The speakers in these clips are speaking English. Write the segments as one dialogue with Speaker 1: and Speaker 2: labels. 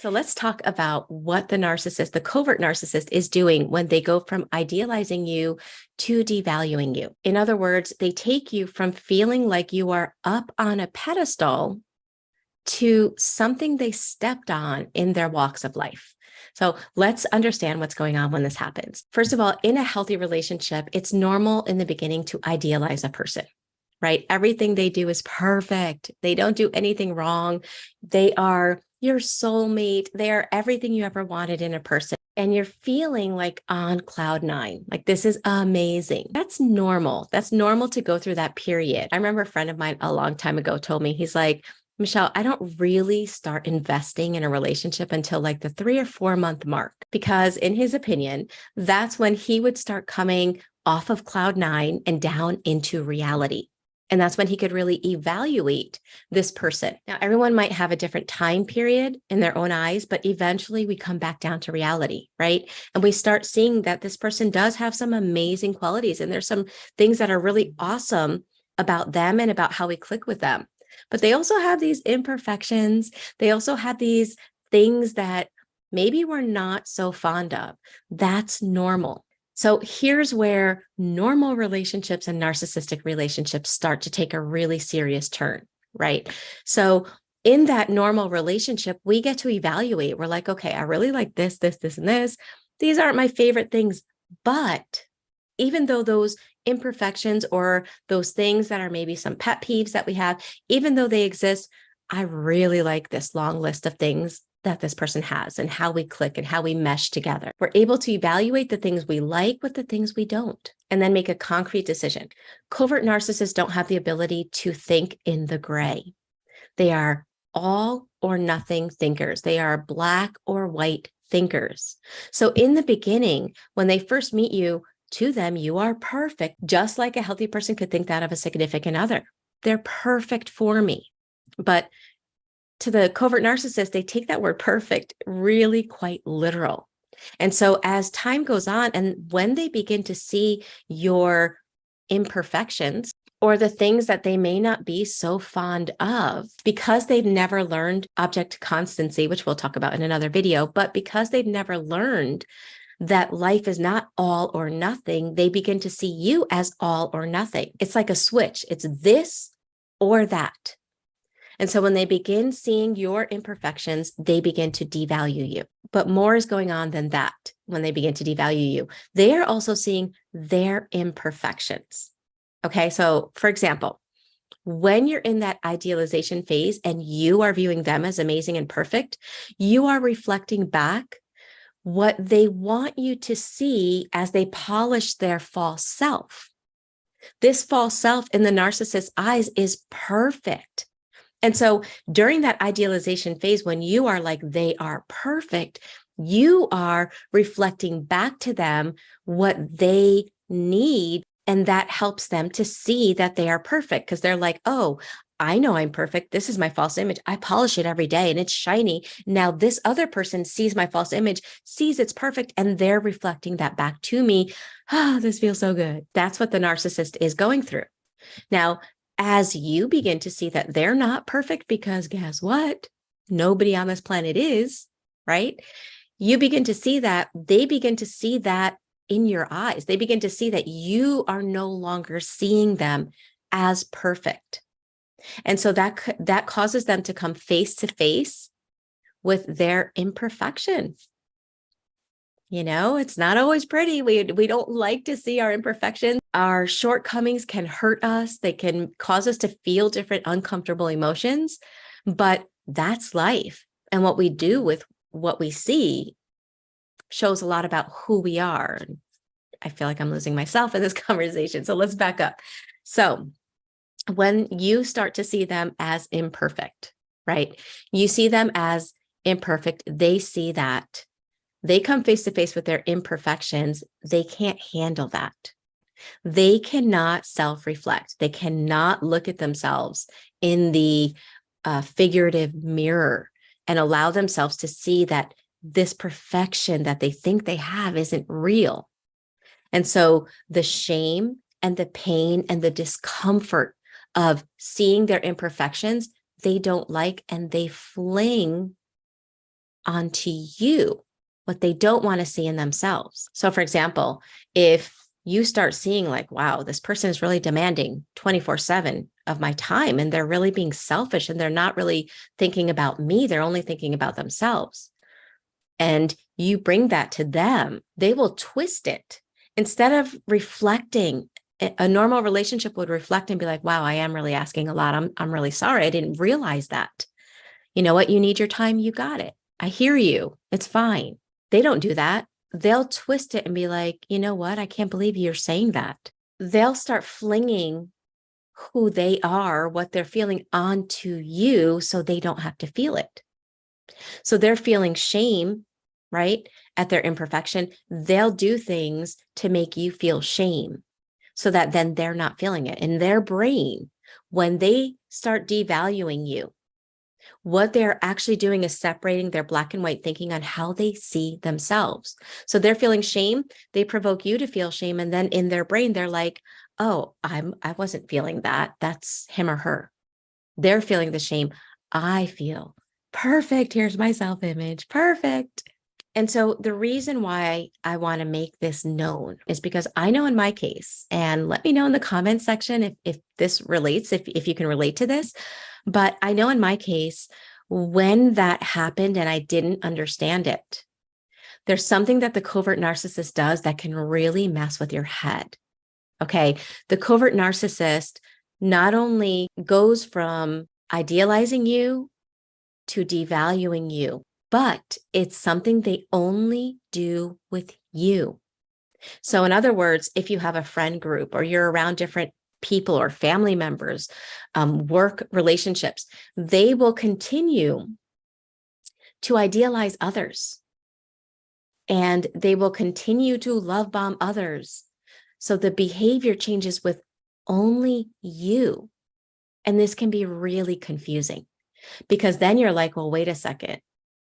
Speaker 1: So let's talk about what the narcissist, the covert narcissist, is doing when they go from idealizing you to devaluing you. In other words, they take you from feeling like you are up on a pedestal to something they stepped on in their walks of life. So let's understand what's going on when this happens. First of all, in a healthy relationship, it's normal in the beginning to idealize a person, right? Everything they do is perfect. They don't do anything wrong. They are your soulmate. They are everything you ever wanted in a person. And you're feeling like on cloud nine, like this is amazing. That's normal. That's normal to go through that period. I remember a friend of mine a long time ago told me, he's like, Michele, I don't really start investing in a relationship until like the 3 or 4 month mark, because in his opinion, that's when he would start coming off of cloud nine and down into reality. And that's when he could really evaluate this person. Now, everyone might have a different time period in their own eyes, but eventually we come back down to reality, right? And we start seeing that this person does have some amazing qualities, and there's some things that are really awesome about them and about how we click with them. But they also have these imperfections. They also have these things that maybe we're not so fond of. That's normal. So here's where normal relationships and narcissistic relationships start to take a really serious turn, right? So in that normal relationship, we get to evaluate. We're like, okay, I really like this, this, this, and this. These aren't my favorite things, but even though those imperfections or those things that are maybe some pet peeves that we have, even though they exist, I really like this long list of things that this person has and how we click and how we mesh together. We're able to evaluate the things we like with the things we don't, and then make a concrete decision. Covert narcissists don't have the ability to think in the gray. They are all or nothing thinkers. They are black or white thinkers. So in the beginning, when they first meet you, to them, you are perfect, just like a healthy person could think that of a significant other. They're perfect for me. But to the covert narcissist, they take that word perfect really quite literal. And so as time goes on, and when they begin to see your imperfections or the things that they may not be so fond of, because they've never learned object constancy, which we'll talk about in another video, but because they've never learned that life is not all or nothing, they begin to see you as all or nothing. It's like a switch. It's this or that. And so when they begin seeing your imperfections, they begin to devalue you. But more is going on than that when they begin to devalue you. They are also seeing their imperfections. Okay, so for example, when you're in that idealization phase and you are viewing them as amazing and perfect, you are reflecting back what they want you to see as they polish their false self. This false self in the narcissist's eyes is perfect. And so during that idealization phase, when you are like, they are perfect, you are reflecting back to them what they need. And that helps them to see that they are perfect, because they're like, oh, I know I'm perfect. This is my false image. I polish it every day and it's shiny. Now this other person sees my false image, sees it's perfect, and they're reflecting that back to me. Oh, this feels so good. That's what the narcissist is going through. Now, as you begin to see that they're not perfect, because guess what? Nobody on this planet is, right? You begin to see that, they begin to see that in your eyes. They begin to see that you are no longer seeing them as perfect. And so that causes them to come face to face with their imperfection. You know, it's not always pretty. We don't like to see our imperfections. Our shortcomings can hurt us. They can cause us to feel different uncomfortable emotions, but that's life. And what we do with what we see shows a lot about who we are. I feel like I'm losing myself in this conversation. So let's back up. So when you start to see them as imperfect, right? You see them as imperfect. They see that. They come face to face with their imperfections. They can't handle that. They cannot self-reflect. They cannot look at themselves in the figurative mirror and allow themselves to see that this perfection that they think they have isn't real. And so the shame and the pain and the discomfort of seeing their imperfections, they don't like, and they fling onto you, what they don't want to see in themselves. So for example, if you start seeing like, wow, this person is really demanding 24/7 of my time, and they're really being selfish, and they're not really thinking about me, they're only thinking about themselves. And you bring that to them, they will twist it. Instead of reflecting, a normal relationship would reflect and be like, wow, I am really asking a lot. I'm really sorry. I didn't realize that. You know what? You need your time. You got it. I hear you. It's fine. They don't do that. They'll twist it and be like, you know what? I can't believe you're saying that. They'll start flinging who they are, what they're feeling onto you so they don't have to feel it. So they're feeling shame, right? At their imperfection. They'll do things to make you feel shame so that then they're not feeling it. In their brain, when they start devaluing you, what they're actually doing is separating their black and white thinking on how they see themselves. So they're feeling shame. They provoke you to feel shame. And then in their brain, they're like, oh, I wasn't feeling that. That's him or her. They're feeling the shame. I feel perfect. Here's my self-image. Perfect. And so the reason why I want to make this known is because I know in my case, and let me know in the comments section if this relates, if you can relate to this, but I know in my case, when that happened and I didn't understand it, there's something that the covert narcissist does that can really mess with your head. Okay. The covert narcissist not only goes from idealizing you to devaluing you, but it's something they only do with you. So in other words, if you have a friend group or you're around different people or family members, work relationships, they will continue to idealize others, and they will continue to love bomb others. So the behavior changes with only you. And this can be really confusing because then you're like, well, wait a second.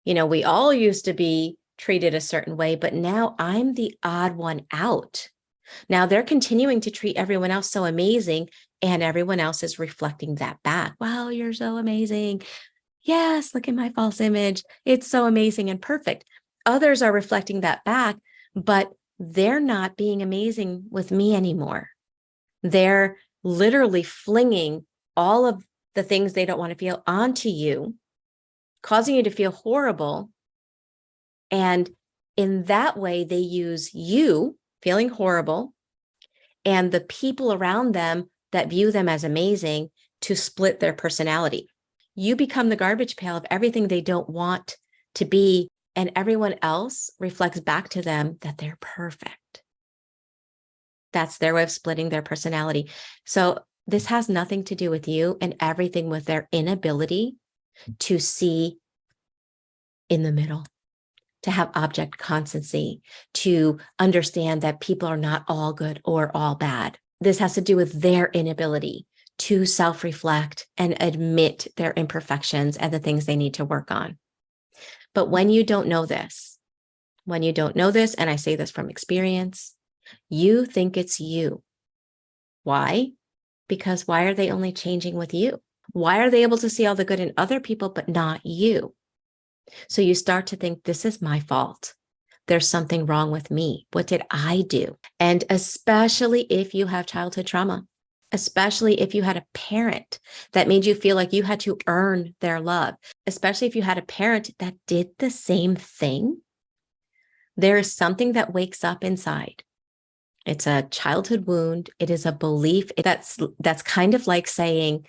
Speaker 1: You know, we all used to be treated a certain way, but now I'm the odd one out. Now they're continuing to treat everyone else so amazing, and everyone else is reflecting that back. Wow, you're so amazing. Yes, look at my false image. It's so amazing and perfect. Others are reflecting that back, but they're not being amazing with me anymore. They're literally flinging all of the things they don't want to feel onto you, causing you to feel horrible. And in that way, they use you feeling horrible and the people around them that view them as amazing to split their personality. You become the garbage pail of everything they don't want to be, and everyone else reflects back to them that they're perfect. That's their way of splitting their personality. So this has nothing to do with you and everything with their inability to see in the middle, to have object constancy, to understand that people are not all good or all bad. This has to do with their inability to self-reflect and admit their imperfections and the things they need to work on. But when you don't know this, and I say this from experience, you think it's you. Why? Because why are they only changing with you? Why are they able to see all the good in other people, but not you? So you start to think, this is my fault. There's something wrong with me. What did I do? And especially if you have childhood trauma, especially if you had a parent that made you feel like you had to earn their love, especially if you had a parent that did the same thing, there is something that wakes up inside. It's a childhood wound. It is a belief that's kind of like saying,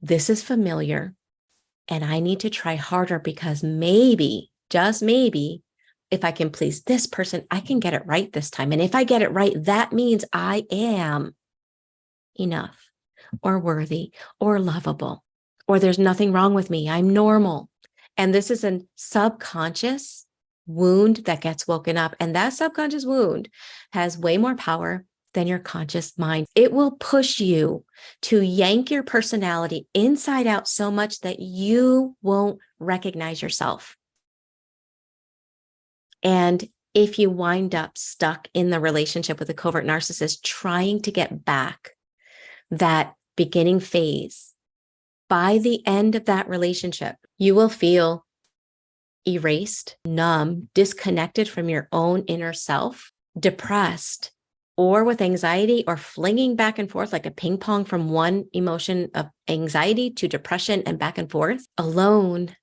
Speaker 1: this is familiar and I need to try harder because maybe, just maybe, if I can please this person, I can get it right this time. And if I get it right, that means I am enough or worthy or lovable, or there's nothing wrong with me. I'm normal. And this is a subconscious wound that gets woken up. And that subconscious wound has way more power than your conscious mind. It will push you to yank your personality inside out so much that you won't recognize yourself. And if you wind up stuck in the relationship with a covert narcissist, trying to get back that beginning phase, by the end of that relationship, you will feel erased, numb, disconnected from your own inner self, depressed, or with anxiety, or flinging back and forth like a ping pong from one emotion of anxiety to depression and back and forth, alone,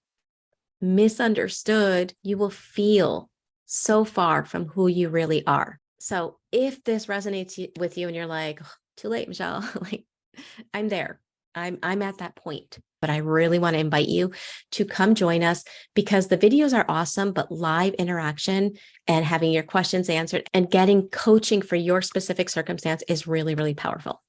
Speaker 1: misunderstood, you will feel so far from who you really are. So if this resonates with you and you're like, oh, too late, Michele, like I'm there. I'm at that point, but I really want to invite you to come join us because the videos are awesome, but live interaction and having your questions answered and getting coaching for your specific circumstance is really, really powerful.